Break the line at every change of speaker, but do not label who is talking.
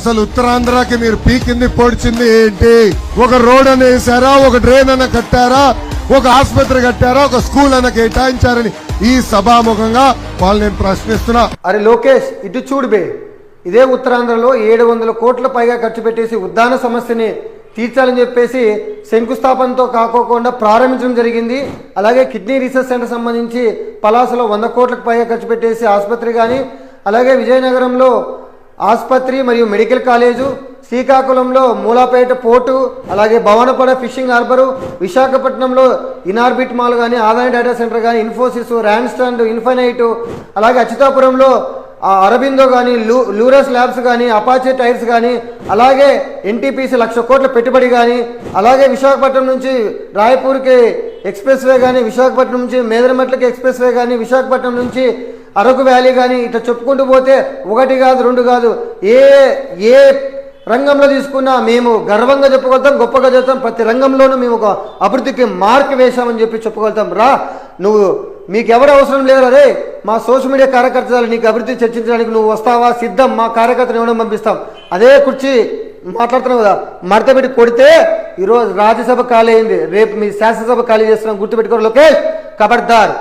అసలు ఉత్తరాంధ్రకి మీరు పీకింది పొడిచింది ఏంటి? ఒక రోడ్ అని వేసారా, ఒక డ్రైన్ అన్న కట్టారా, ఒక ఆసుపత్రి కట్టారా, ఒక స్కూల్ అన్న కేటాయించారని ఈ సభాముఖంగా వాళ్ళు నేను ప్రశ్నిస్తున్నా.
అరే లోకేష్, ఇటు చూడు బే, ఇదే ఉత్తరాంధ్రలో 700 కోట్ల పైగా ఖర్చు పెట్టేసి ఉద్దాన సమస్యని తీర్చాలని చెప్పేసి శంకుస్థాపనతో కాకోకుండా ప్రారంభించడం జరిగింది. అలాగే కిడ్నీ రీసెర్చ్ సెంటర్ సంబంధించి పలాసలో 100 కోట్లకు పైగా ఖర్చు పెట్టేసి ఆసుపత్రి కానీ, అలాగే విజయనగరంలో ఆసుపత్రి మరియు మెడికల్ కాలేజు, శ్రీకాకుళంలో మూలాపేట పోర్టు, అలాగే భవనపడ ఫిషింగ్ హార్బరు, విశాఖపట్నంలో ఇనార్బిట్ మాల్ కానీ, ఆదాయ డేటా సెంటర్ కానీ, ఇన్ఫోసిస్, ర్యాన్స్టాండ్, ఇన్ఫైనైట్, అలాగే అచ్యుతాపురంలో అరబిందో కానీ, లూరస్ ల్యాబ్స్ కానీ, అపాచే టైర్స్ కానీ, అలాగే ఎన్టీపీసీ 1,00,000 కోట్ల పెట్టుబడి కానీ, అలాగే విశాఖపట్నం నుంచి రాయపూర్కి ఎక్స్ప్రెస్ వే కానీ, విశాఖపట్నం నుంచి మేదరమెట్లకి ఎక్స్ప్రెస్ వే కానీ, విశాఖపట్నం నుంచి అరకు వ్యాలీ కానీ, ఇట్లా చెప్పుకుంటూ పోతే 1 కాదు 2 కాదు, ఏ రంగంలో తీసుకున్నా మేము గర్వంగా చెప్పుకోగలుగుతాం, గొప్పగా చెప్తాం. ప్రతి రంగంలోనూ మేము ఒక అభివృద్ధికి మార్క్ వేశామని చెప్పి చెప్పుకోగలుగుతాం. రా, నువ్వు మీకెవరు అవసరం లేదు, అదే మా సోషల్ మీడియా కార్యకర్తలు నీకు అభివృద్ధి చర్చించడానికి నువ్వు వస్తావా, సిద్ధం, మా కార్యకర్తను ఇవ్వడం పంపిస్తాం. అదే కుర్చీ మాట్లాడుతున్నావు కదా, మడత పెట్టి కొడితే ఈరోజు రాజ్యసభ ఖాళీ అయింది, రేపు మీ శాసనసభ ఖాళీ చేస్తున్నాం, గుర్తుపెట్టుకోరు లోకేష్, ఖబర్దార్.